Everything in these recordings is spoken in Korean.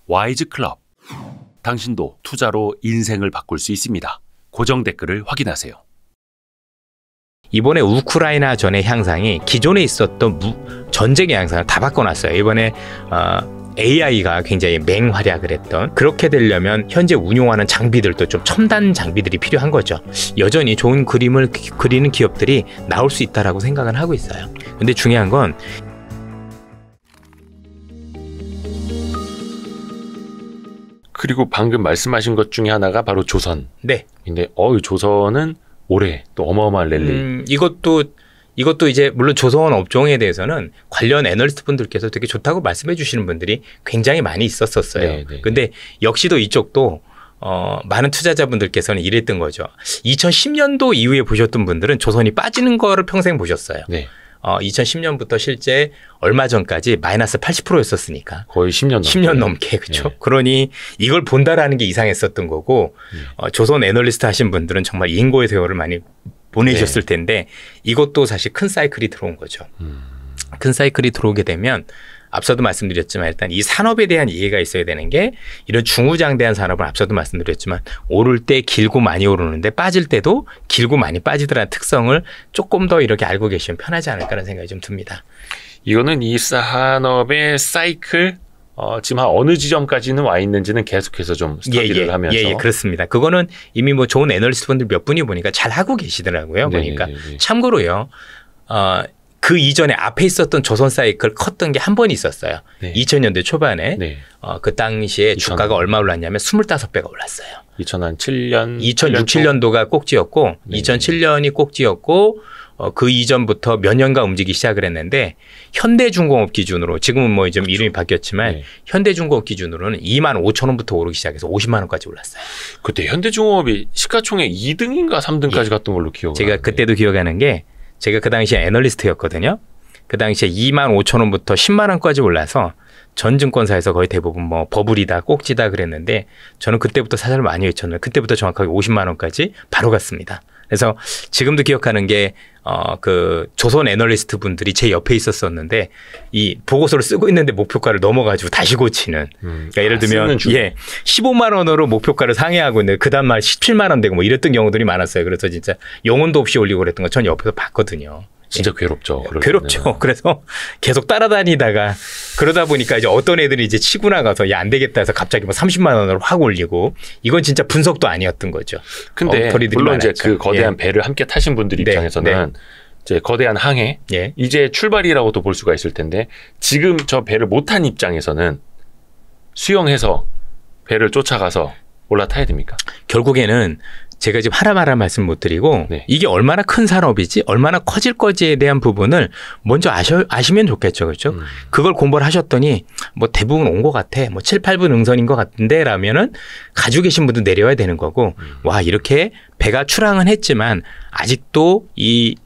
와이즈 클럽. 당신도 투자로 인생을 바꿀 수 있습니다. 고정 댓글을 확인하세요. 이번에 우크라이나 전의 향상이 기존에 있었던 전쟁의 향상을 다 바꿔놨어요. 이번에 AI가 굉장히 맹활약을 했던, 그렇게 되려면 현재 운용하는 장비들도 좀 첨단 장비들이 필요한 거죠. 여전히 좋은 그림을 그리는 기업들이 나올 수 있다라고 생각은 하고 있어요. 근데 중요한 건 그리고 방금 말씀하신 것 중에 하나가 바로 조선. 네. 근데 조선은 올해 또 어마어마한 랠리. 이것도 이제 물론 조선 업종에 대해서는 관련 애널리스트 분들께서 되게 좋다고 말씀해 주시는 분들이 굉장히 많이 있었어요. 네, 네. 근데 역시도 이쪽도 많은 투자자분들께서는 이랬던 거죠. 2010년도 이후에 보셨던 분들은 조선이 빠지는 거를 평생 보셨어요. 네. 2010년부터 실제 얼마 전까지 마이너스 80%였었으니까. 거의 10년 넘게. 그렇죠. 네. 그러니 이걸 본다라는 게 이상했었던 거고, 조선 애널리스트 하신 분들은 정말 인고의 세월을 많이 보내셨을 텐데, 이것도 사실 큰 사이클이 들어온 거죠. 큰 사이클이 들어오게 되면 앞서도 말씀드렸지만 일단 이 산업에 대한 이해가 있어야 되는 게, 이런 중후장대한 산업은 앞서도 말씀드렸지만 오를 때 길고 많이 오르는데 빠질 때도 길고 많이 빠지더라는 특성을 조금 더 이렇게 알고 계시면 편하지 않을까라는 생각이 좀 듭니다. 이거는 이 산업의 사이클, 지금 한 어느 지점까지는 와 있는지는 계속해서 좀 스터디를 하면서. 예, 그렇습니다. 그거는 이미 뭐 좋은 애널리스트 분들 몇 분이 보니까 잘 하고 계시더라고요. 보니까. 참고로요. 그 이전에 앞에 있었던 조선 사이클 컸던 게 한 번 있었어요. 네. 2000년대 초반에. 네. 그 당시에 주가가 얼마 올랐냐면 25배가 올랐어요. 2007년. 2006, 7년도가 꼭지였고, 네. 2007년이 꼭지였고, 그 이전부터 몇 년간 움직이기 시작을 했는데, 현대중공업 기준으로, 지금은 뭐 좀 이름이 바뀌었지만, 네. 현대중공업 기준으로는 25,000원부터 오르기 시작해서 50만 원까지 올랐어요. 그때 현대중공업이 시가총액 2등인가 3등까지 갔던 걸로 기억을 제가 하는데. 그때도 기억하는 게, 제가 그 당시에 애널리스트였거든요. 그 당시에 25,000원부터 10만 원까지 올라서 전 증권사에서 거의 대부분 뭐 버블이다, 꼭지다 그랬는데, 저는 그때부터 사설을 많이 외쳤는데 그때부터 정확하게 50만 원까지 바로 갔습니다. 그래서 지금도 기억하는 게 그 조선 애널리스트 분들이 제 옆에 있었었는데, 이 보고서를 쓰고 있는데 목표가를 넘어가지고 다시 고치는. 그러니까 예를 들면 15만 원으로 목표가를 상회하고 있는데 그 다음 날 17만 원 되고 뭐 이랬던 경우들이 많았어요. 그래서 진짜 영혼도 없이 올리고 그랬던 거 전 옆에서 봤거든요. 진짜 괴롭죠. 괴롭죠. 그래서 계속 따라다니다가 그러다 보니까 이제 어떤 애들이 이제 치고 나가서 야, 안 되겠다 해서 갑자기 뭐 30만 원으로 확 올리고, 이건 진짜 분석도 아니었던 거죠. 근데 물론 이제 그 거대한 배를 함께 타신 분들 입장에서는 이제 거대한 항해 이제 출발이라고도 볼 수가 있을 텐데, 지금 저 배를 못 탄 입장에서는 수영해서 배를 쫓아가서 올라타야 됩니까? 결국에는 제가 지금 하나마나 말씀 못 드리고, 이게 얼마나 큰 산업이지, 얼마나 커질 거지에 대한 부분을 먼저 아시면 좋겠죠. 그렇죠? 그걸 공부를 하셨더니 뭐 대부분 온 것 같아. 뭐 7, 8분 응선인 것 같은데 라면은 가지고 계신 분도 내려와야 되는 거고, 와, 이렇게 배가 출항은 했지만 아직도 이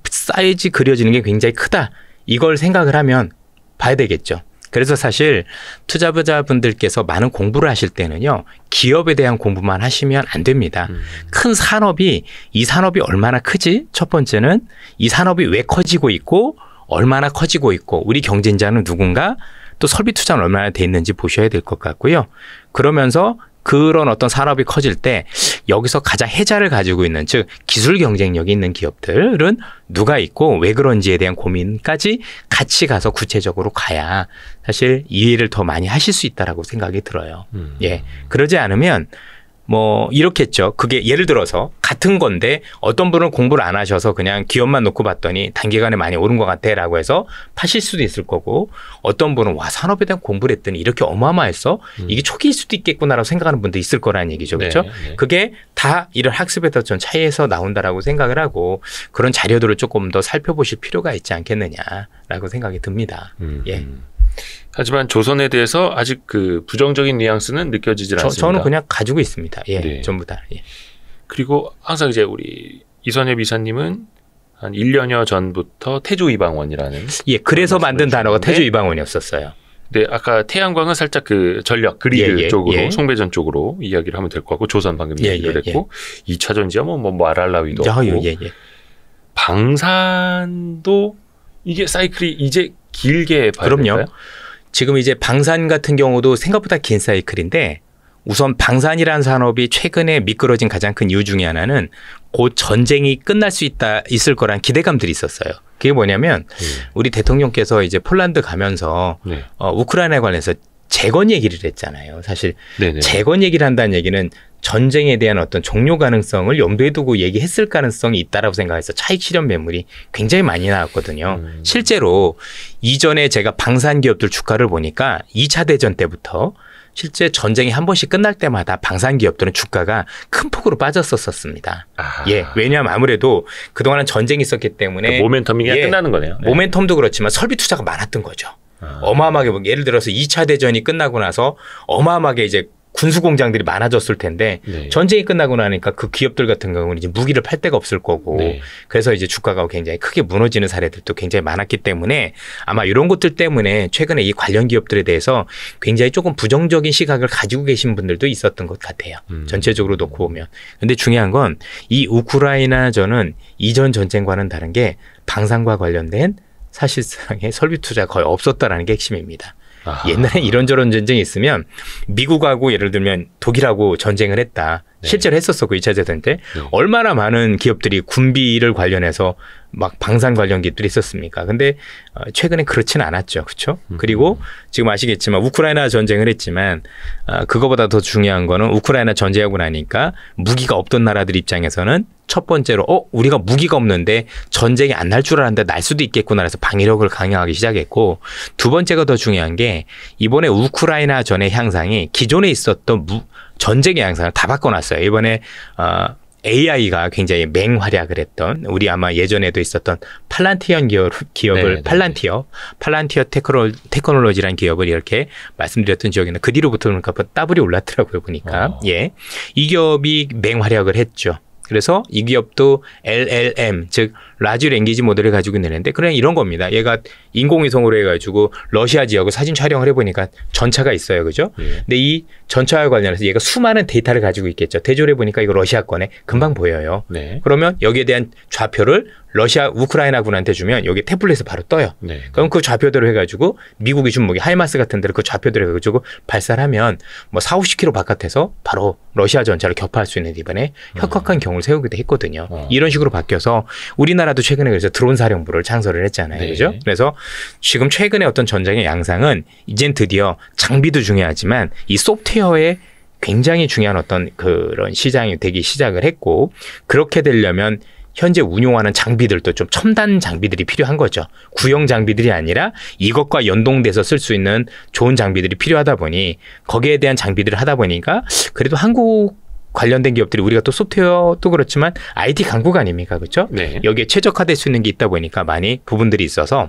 사이즈 그려지는 게 굉장히 크다. 이걸 생각을 하면 봐야 되겠죠. 그래서 사실 투자자분들께서 많은 공부를 하실 때는요, 기업에 대한 공부만 하시면 안 됩니다. 큰 산업이, 이 산업이 얼마나 크지? 첫 번째는 이 산업이 왜 커지고 있고 얼마나 커지고 있고 우리 경쟁자는 누군가, 또 설비 투자는 얼마나 돼 있는지 보셔야 될 것 같고요. 그러면서 그런 어떤 산업이 커질 때 여기서 가장 혜자를 가지고 있는, 즉 기술 경쟁력이 있는 기업들은 누가 있고 왜 그런지에 대한 고민까지 같이 가서 구체적으로 가야 사실 이해를 더 많이 하실 수 있다라고 생각이 들어요. 예, 그러지 않으면 뭐 이렇겠죠. 그게 예를 들어서 같은 건데 어떤 분은 공부를 안 하셔서 그냥 기업만 놓고 봤더니 단기간에 많이 오른 것 같아 라고 해서 파실 수도 있을 거고, 어떤 분은 와, 산업에 대한 공부를 했더니 이렇게 어마어마했어? 이게 초기일 수도 있겠구나라고 생각하는 분도 있을 거라는 얘기죠. 그렇죠? 그게 다 이런 학습에서 전 차이에서 나온다라고 생각을 하고, 그런 자료들을 조금 더 살펴보실 필요가 있지 않겠느냐라고 생각이 듭니다. 예. 하지만 조선에 대해서 아직 그 부정적인 뉘앙스는 느껴지질 않습니다. 저는 그냥 가지고 있습니다. 예, 전부 다. 예. 그리고 항상 이제 우리 이선엽 이사님은 한 1년여 전부터 태조 이방원이라는. 예, 그래서 만든 단어가 태조 이방원이었었어요. 네, 아까 태양광은 살짝 그 전력 그리드 쪽으로, 송배전 쪽으로 이야기를 하면 될 것 같고, 조선 방금 이야기를 했고, 2차 전지야 뭐 말할라위도 없고, 방산도 이게 사이클이 이제 길게 봐야 될까요? 지금 이제 방산 같은 경우도 생각보다 긴 사이클인데 우선 방산이라는 산업이 최근에 미끄러진 가장 큰 이유 중에 하나는 곧 전쟁이 끝날 수 있을 거란 기대감들이 있었어요. 그게 뭐냐면 우리 대통령께서 이제 폴란드 가면서 네. 우크라이나에 관해서 재건 얘기를 했잖아요. 사실 네네. 재건 얘기를 한다는 얘기는 전쟁에 대한 어떤 종료 가능성을 염두에 두고 얘기했을 가능성이 있다라고 생각해서 차익 실현 매물이 굉장히 많이 나왔거든요. 실제로 이전에 제가 방산 기업들 주가를 보니까 2차 대전 때부터 실제 전쟁이 한 번씩 끝날 때마다 방산 기업들은 주가가 큰 폭으로 빠졌었습니다. 예, 왜냐하면 아무래도 그동안은 전쟁이 있었기 때문에 모멘텀이 그냥 끝나는 거네요. 네. 모멘텀도 그렇지만 설비 투자가 많았던 거죠. 어마어마하게 예를 들어서 2차 대전이 끝나고 나서 어마어마하게 이제 군수 공장들이 많아졌을 텐데 네. 전쟁이 끝나고 나니까 그 기업들 같은 경우는 이제 무기를 팔 데가 없을 거고 네. 그래서 이제 주가가 굉장히 크게 무너지는 사례들도 굉장히 많았기 때문에 아마 이런 것들 때문에 최근에 이 관련 기업들에 대해서 굉장히 조금 부정적인 시각을 가지고 계신 분들도 있었던 것 같아요. 전체적으로 놓고 보면. 근데 중요한 건 이 우크라이나전은 이전 전쟁과는 다른 게 방산과 관련된 사실상의 설비 투자가 거의 없었다라는 게 핵심입니다. 옛날에 이런저런 전쟁이 있으면 미국하고 예를 들면 독일하고 전쟁을 했다. 네. 실제로 했었었고 2차 대전 때 네. 얼마나 많은 기업들이 군비를 관련해서 막 방산 관련 기업들이 있었습니까? 근데 최근에 그렇지는 않았죠. 그렇죠? 그리고 지금 아시겠지만 우크라이나 전쟁을 했지만 그거보다 더 중요한 거는 우크라이나 전쟁하고 나니까 무기가 없던 나라들 입장에서는 첫 번째로 우리가 무기가 없는데 전쟁이 안 날 줄 알았는데 날 수도 있겠구나 해서 방위력을 강화하기 시작했고 두 번째가 더 중요한 게 이번에 우크라이나 전의 향상이 기존에 있었던 전쟁의 향상을 다 바꿔놨어요. 이번에 AI가 굉장히 맹활약을 했던 우리 아마 예전에도 있었던 팔란티언 기업을 팔란티어 테크놀로지라는 기업을 이렇게 말씀드렸던 기억이 있는데 그 뒤로부터 그러니까 더블이 올랐더라고요 보니까. 예, 이 기업이 맹활약을 했죠. 그래서 이 기업도 LLM 즉 라지 랭귀지 모델을 가지고 있는데 그냥 이런 겁니다. 얘가 인공위성으로 해가지고 러시아 지역을 사진 촬영을 해보니까 전차가 있어요, 그죠? 근데 이 전차와 관련해서 얘가 수많은 데이터를 가지고 있겠죠. 대조를 해보니까 이거 러시아 거네. 금방 보여요. 네. 그러면 여기에 대한 좌표를 우크라이나 군한테 주면 여기 태블릿에 바로 떠요. 네. 그럼 그 좌표대로 해가지고 미국이 준 무기 하이마스 같은 데를 그 좌표대로 해가지고 발사를 하면 뭐 40-50km 바깥에서 바로 러시아 전차를 격파할 수 있는 이번에 혁혁한 경우를 세우기도 했거든요. 이런 식으로 바뀌어서 우리나라도 최근에 그래서 드론 사령부를 창설을 했잖아요. 네. 그죠? 그래서 지금 최근에 어떤 전쟁의 양상은 이젠 드디어 장비도 중요하지만 이 소프트웨어에 굉장히 중요한 어떤 그런 시장이 되기 시작을 했고 그렇게 되려면 현재 운용하는 장비들도 좀 첨단 장비들이 필요한 거죠. 구형 장비들이 아니라 이것과 연동돼서 쓸 수 있는 좋은 장비들이 필요하다 보니 거기에 대한 장비들을 하다 보니까 그래도 한국 관련된 기업들이 우리가 또 소프트웨어도 그렇지만 IT 강국 아닙니까? 그렇죠? 네. 여기에 최적화될 수 있는 게 있다 보니까 많이 부분들이 있어서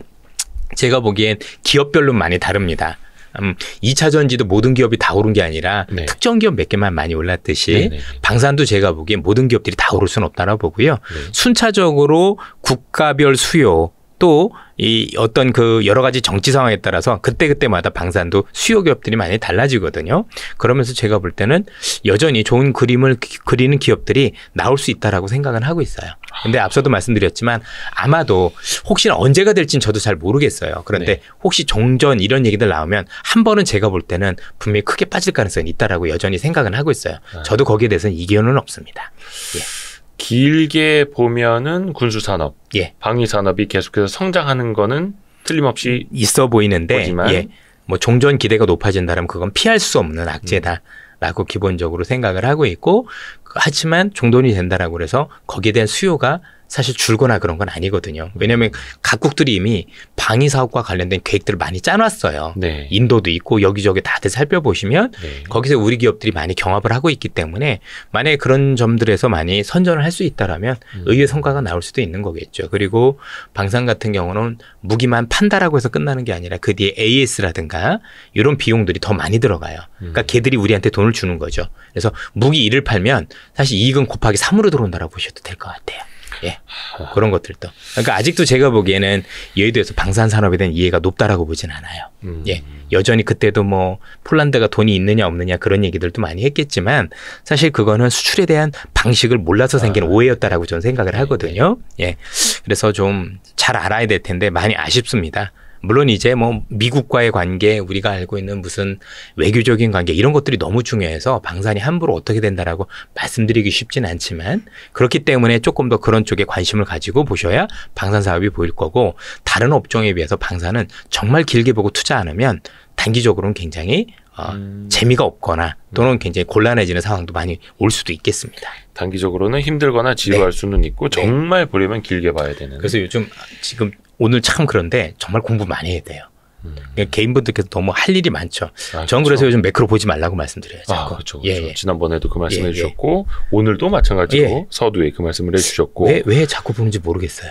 제가 보기엔 기업별로 많이 다릅니다. 2차 전지도 모든 기업이 다 오른 게 아니라 네. 특정 기업 몇 개만 많이 올랐듯이 네네. 방산도 제가 보기엔 모든 기업들이 다 오를 수는 없다고 보고요. 네. 순차적으로 국가별 수요 또 이 어떤 그 여러 가지 정치 상황에 따라서 그때그때마다 방산도 수요 기업들이 많이 달라지거든요. 그러면서 제가 볼 때는 여전히 좋은 그림을 그리는 기업들이 나올 수 있다라고 생각은 하고 있어요. 근데 앞서도 말씀드렸지만 아마도 혹시나 언제가 될진 저도 잘 모르겠어요. 그런데 네. 혹시 종전 이런 얘기들 나오면 한 번은 제가 볼 때는 분명히 크게 빠질 가능성이 있다라고 여전히 생각은 하고 있어요. 저도 거기에 대해서는 이견은 없습니다. 예. 길게 보면은 군수산업, 예. 방위산업이 계속해서 성장하는 거는 틀림없이 있어 보이는데 보지만 예. 뭐 종전 기대가 높아진다면 그건 피할 수 없는 악재다라고 기본적으로 생각을 하고 있고 하지만 종돈이 된다라고 그래서 거기에 대한 수요가 사실 줄거나 그런 건 아니거든요. 왜냐하면 각국들이 이미 방위 사업과 관련된 계획들을 많이 짜놨어요. 네. 인도도 있고 여기저기 다들 살펴보시면 네. 거기서 우리 기업들이 많이 경합을 하고 있기 때문에 만약에 그런 점들에서 많이 선전을 할 수 있다라면 의외의 성과가 나올 수도 있는 거겠죠. 그리고 방산 같은 경우는 무기만 판다라고 해서 끝나는 게 아니라 그 뒤에 AS라든가 이런 비용들이 더 많이 들어가요. 그러니까 걔들이 우리한테 돈을 주는 거죠. 그래서 무기 1을 팔면 사실 이익은 곱하기 3으로 들어온다라고 보셔도 될 것 같아요. 예. 그런 것들도. 그러니까 아직도 제가 보기에는 여의도에서 방산 산업에 대한 이해가 높다라고 보진 않아요. 예. 여전히 그때도 뭐 폴란드가 돈이 있느냐 없느냐 그런 얘기들도 많이 했겠지만 사실 그거는 수출에 대한 방식을 몰라서 생긴 오해였다라고 저는 생각을 하거든요. 예. 그래서 좀 잘 알아야 될 텐데 많이 아쉽습니다. 물론 이제 뭐 미국과의 관계, 우리가 알고 있는 무슨 외교적인 관계 이런 것들이 너무 중요해서 방산이 함부로 어떻게 된다라고 말씀드리기 쉽진 않지만 그렇기 때문에 조금 더 그런 쪽에 관심을 가지고 보셔야 방산 사업이 보일 거고 다른 업종에 비해서 방산은 정말 길게 보고 투자 안 하면 단기적으로는 굉장히 재미가 없거나 또는 굉장히 곤란해지는 상황도 많이 올 수도 있겠습니다. 단기적으로는 힘들거나 지루할 네. 수는 있고 정말 보려면 길게 봐야 되는. 그래서 요즘 지금 오늘 참 그런데 정말 공부 많이 해야 돼요. 그러니까 개인분들께서 너무 할 일이 많죠. 저는 그래서 요즘 매크로 보지 말라고 말씀드려요. 그렇죠. 예. 지난번에도 그 말씀을 해주셨고 오늘도 마찬가지로 서두에 그 말씀을 해주셨고 왜 자꾸 보는지 모르겠어요.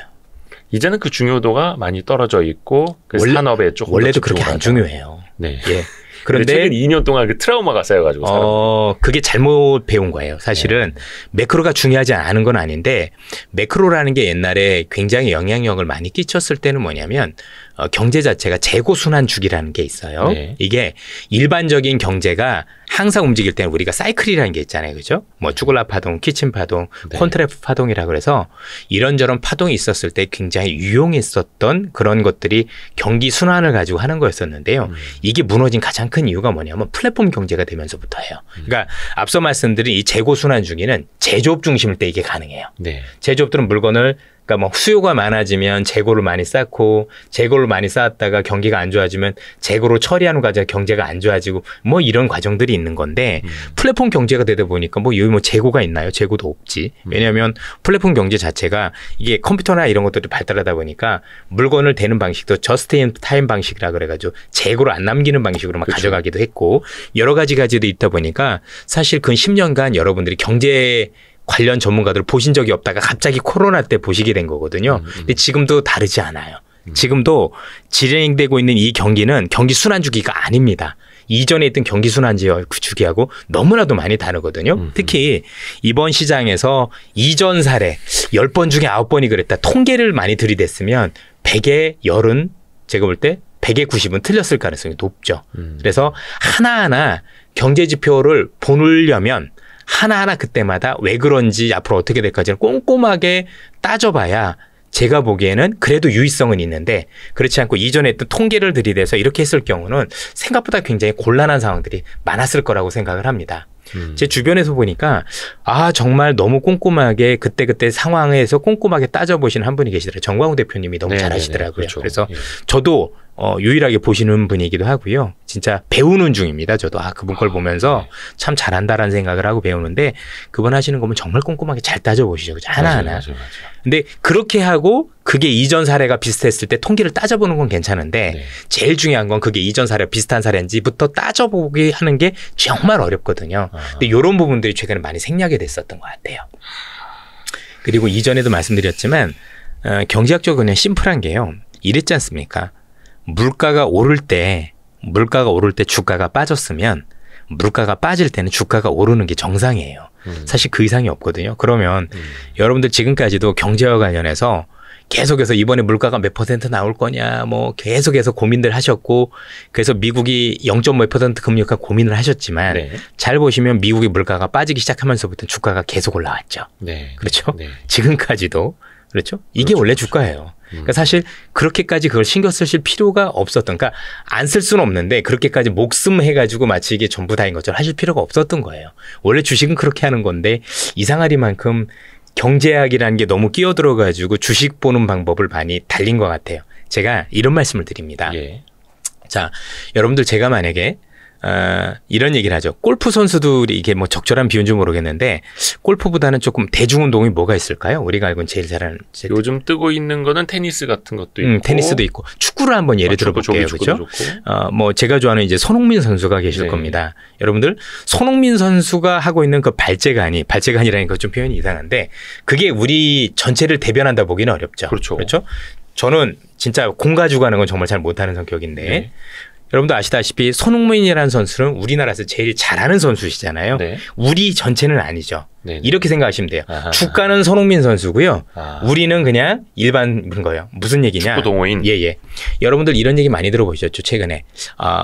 이제는 그 중요도가 많이 떨어져 있고 그 산업에 조금 원래도 그렇게 안 중요해요. 네. 예. 그런데 최근 2년 동안 그 트라우마가 쌓여가지고 그게 잘못 배운 거예요. 사실은 매크로가 중요하지 않은 건 아닌데 매크로라는 게 옛날에 굉장히 영향력을 많이 끼쳤을 때는 뭐냐면 경제 자체가 재고순환 주기라는 게 있어요. 네. 이게 일반적인 경제가 항상 움직일 때는 우리가 사이클이라는 게 있잖아요. 그죠? 뭐 쭈글라 파동, 키친 파동, 네. 콘트래프 파동이라 그래서 이런저런 파동이 있었을 때 굉장히 유용했었던 그런 것들이 경기 순환을 가지고 하는 거였었는데요. 이게 무너진 가장 큰 이유가 뭐냐면 플랫폼 경제가 되면서부터예요. 그러니까 앞서 말씀드린 이 재고순환 주기는 제조업 중심일 때 이게 가능해요. 네. 제조업들은 물건을 그러니까 뭐 수요가 많아지면 재고를 많이 쌓고 재고를 많이 쌓았다가 경기가 안 좋아지면 재고로 처리하는 과정 경제가 안 좋아지고 뭐 이런 과정들이 있는 건데 플랫폼 경제가 되다 보니까 뭐 여기 뭐 재고가 있나요? 재고도 없지. 왜냐하면 플랫폼 경제 자체가 이게 컴퓨터나 이런 것들이 발달하다 보니까 물건을 대는 방식도 저스트 인 타임 방식이라 그래가지고 재고를 안 남기는 방식으로 막 그렇죠. 가져가기도 했고 여러 가지도 있다 보니까 사실 근 10년간 여러분들이 경제 관련 전문가들 보신 적이 없다가 갑자기 코로나 때 보시게 된 거거든요. 근데 지금도 다르지 않아요. 지금도 진행되고 있는 이 경기는 경기 순환 주기가 아닙니다. 이전에 있던 경기 순환 주기하고 너무나도 많이 다르거든요. 특히 이번 시장에서 이전 사례 10번 중에 9번이 그랬다. 통계를 많이 들이댔으면 100에 10은 제가 볼 때 100에 90은 틀렸을 가능성이 높죠. 그래서 하나하나 경제 지표를 보려면 하나하나 그때마다 왜 그런지 앞으로 어떻게 될까지는 꼼꼼하게 따져봐야 제가 보기에는 그래도 유의성은 있는데 그렇지 않고 이전에 했던 통계를 들이대서 이렇게 했을 경우는 생각보다 굉장히 곤란한 상황들이 많았을 거라고 생각을 합니다. 제 주변에서 보니까 정말 너무 꼼꼼하게 그때 상황에서 꼼꼼하게 따져보시는 한 분이 계시더라고요. 정광훈 대표님이 너무 잘하시더라고요. 그렇죠. 그래서 저도 유일하게 보시는 분이기도 하고요. 진짜 배우는 중입니다. 저도 그분 걸 보면서 참 잘한다라는 생각을 하고 배우는데 그분 하시는 거면 정말 꼼꼼하게 잘 따져보시죠. 하나하나. 맞아요. 근데 그렇게 하고 그게 이전 사례가 비슷했을 때 통계를 따져보는 건 괜찮은데 제일 중요한 건 그게 이전 사례와 비슷한 사례인지부터 따져보게 하는 게 정말 어렵거든요. 근데 이런 부분들이 최근에 많이 생략이 됐었던 것 같아요. 그리고 이전에도 말씀드렸지만 경제학적으로 그냥 심플한 게요. 이랬지 않습니까? 물가가 오를 때 주가가 빠졌으면 물가가 빠질 때는 주가가 오르는 게 정상이에요. 사실 그 이상이 없거든요. 그러면 여러분들 지금까지도 경제와 관련해서 계속해서 이번에 물가가 몇 % 나올 거냐 뭐 계속해서 고민들 하셨고 그래서 미국이 0.5% 금리가 고민을 하셨지만 잘 보시면 미국의 물가가 빠지기 시작하면서부터 주가가 계속 올라왔죠. 그렇죠? 지금까지도 그렇죠? 이게 원래 주가예요. 그러니까 사실 그렇게까지 그걸 신경 쓰실 필요가 없었던, 그러니까 안 쓸 수는 없는데 그렇게까지 목숨 해가지고 마치 이게 전부 다인 것처럼 하실 필요가 없었던 거예요. 원래 주식은 그렇게 하는 건데 이상하리만큼 경제학이라는 게 너무 끼어들어가지고 주식 보는 방법을 많이 달린 것 같아요. 제가 이런 말씀을 드립니다. 자, 여러분들 제가 만약에 이런 얘기를 하죠. 골프 선수들이 이게 뭐 적절한 비유인지 모르겠는데 골프보다는 조금 대중운동이 뭐가 있을까요? 우리가 알고 있는 제일 잘하는 요즘 뜨고 있는 거는 테니스 같은 것도 있고 테니스도 있고 축구를 한번 예를 들어볼게요. 그렇죠? 뭐 제가 좋아하는 이제 손흥민 선수가 계실 겁니다. 여러분들 손흥민 선수가 하고 있는 그 발재간이라는 거 좀 표현이 이상한데 그게 우리 전체를 대변한다 보기는 어렵죠. 그렇죠? 저는 진짜 공 가지고 하는 건 정말 잘 못하는 성격인데 여러분도 아시다시피 손흥민이라는 선수는 우리나라에서 제일 잘하는 선수시잖아요. 우리 전체는 아니죠. 이렇게 생각하시면 돼요. 주가는 손흥민 선수고요. 우리는 그냥 일반인 거예요. 무슨 얘기냐? 축구 동호인. 여러분들 이런 얘기 많이 들어보셨죠? 최근에.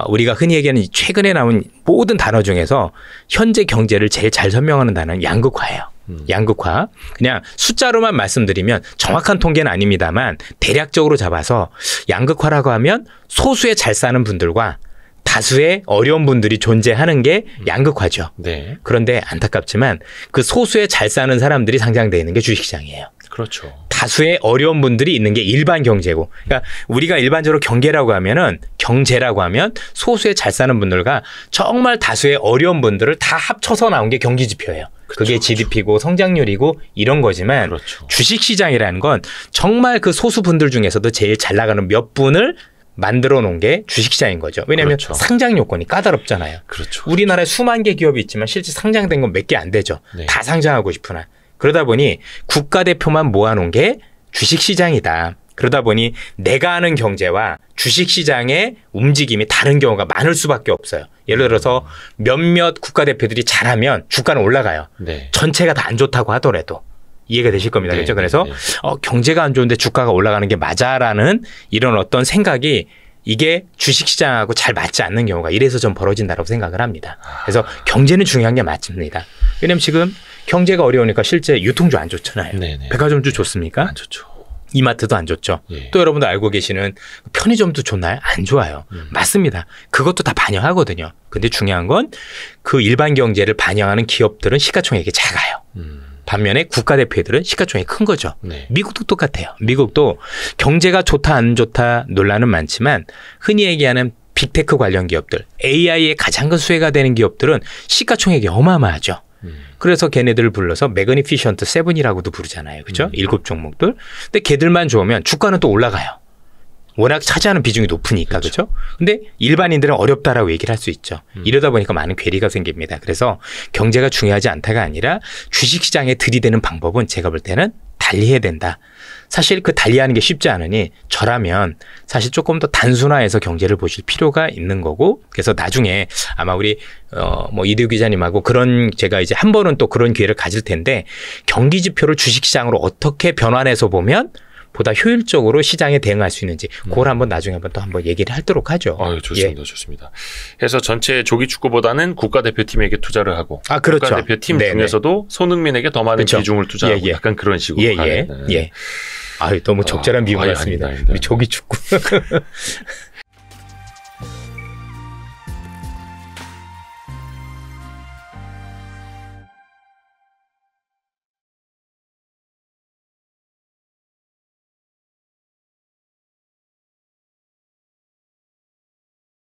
우리가 흔히 얘기하는 최근에 나온 모든 단어 중에서 현재 경제를 제일 잘 설명하는 단어는 양극화예요. 양극화. 그냥 숫자로만 말씀드리면 정확한 통계는 아닙니다만 대략적으로 잡아서 양극화라고 하면 소수의 잘 사는 분들과 다수의 어려운 분들이 존재하는 게 양극화죠. 네. 그런데 안타깝지만 그 소수의 잘 사는 사람들이 상장되어 있는 게 주식시장이에요. 그렇죠. 다수의 어려운 분들이 있는 게 일반 경제고. 그러니까 우리가 일반적으로 경제라고 하면 소수의 잘 사는 분들과 정말 다수의 어려운 분들을 다 합쳐서 나온 게 경기 지표예요. 그게 GDP고 성장률이고 이런 거지만 주식시장이라는 건 정말 그 소수 분들 중에서도 제일 잘 나가는 몇 분을 만들어 놓은 게 주식시장인 거죠. 왜냐하면 상장 요건이 까다롭잖아요. 우리나라에 수만 개 기업이 있지만 실제 상장된 건 몇 개 안 되죠. 다 상장하고 싶으나. 그러다 보니 국가대표만 모아놓은 게 주식시장이다. 그러다 보니 내가 아는 경제와 주식시장의 움직임이 다른 경우가 많을 수밖에 없어요. 예를 들어서 몇몇 국가대표들이 잘하면 주가는 올라가요. 전체가 다 안 좋다고 하더라도. 이해가 되실 겁니다. 그렇죠? 그래서 경제가 안 좋은데 주가가 올라가는 게 맞아라는 이런 어떤 생각이 이게 주식시장하고 잘 맞지 않는 경우가 이래서 좀 벌어진다고 생각을 합니다. 그래서 경제는 중요한 게 맞습니다. 왜냐하면 지금 경제가 어려우니까 실제 유통주 안 좋잖아요. 백화점주 좋습니까? 안 좋죠. 이마트도 안 좋죠. 또 여러분도 알고 계시는 편의점도 좋나요? 안 좋아요. 맞습니다. 그것도 다 반영하거든요. 근데 중요한 건 그 일반 경제를 반영하는 기업들은 시가총액이 작아요. 반면에 국가대표들은 시가총액이 큰 거죠. 미국도 똑같아요. 미국도 경제가 좋다 안 좋다 논란은 많지만 흔히 얘기하는 빅테크 관련 기업들, AI의 가장 큰 수혜가 되는 기업들은 시가총액이 어마어마하죠. 그래서 걔네들을 불러서 매그니피션트 세븐이라고도 부르잖아요. 그죠? 7종목들. 근데 걔들만 좋으면 주가는 또 올라가요. 워낙 차지하는 비중이 높으니까. 그렇죠? 근데 일반인들은 어렵다라고 얘기를 할 수 있죠. 이러다 보니까 많은 괴리가 생깁니다. 그래서 경제가 중요하지 않다가 아니라 주식시장에 들이대는 방법은 제가 볼 때는 달리해야 된다. 사실 그 달리하는 게 쉽지 않으니 저라면 사실 조금 더 단순화해서 경제를 보실 필요가 있는 거고, 그래서 나중에 아마 우리 이대우 기자님하고 그런 제가 이제 한 번은 또 그런 기회를 가질 텐데 경기 지표를 주식시장으로 어떻게 변환해서 보면 보다 효율적으로 시장에 대응할 수 있는지 그걸 한번 나중에 한번 얘기를 하도록 하죠. 좋습니다. 좋습니다. 그래서 전체 조기 축구보다는 국가대표팀에게 투자를 하고 그렇죠. 국가대표팀 중에서도 손흥민에게 더 많은 비중을 투자하고 약간 그런 식으로 너무 적절한 비유 같습니다. 우리 조기 축구.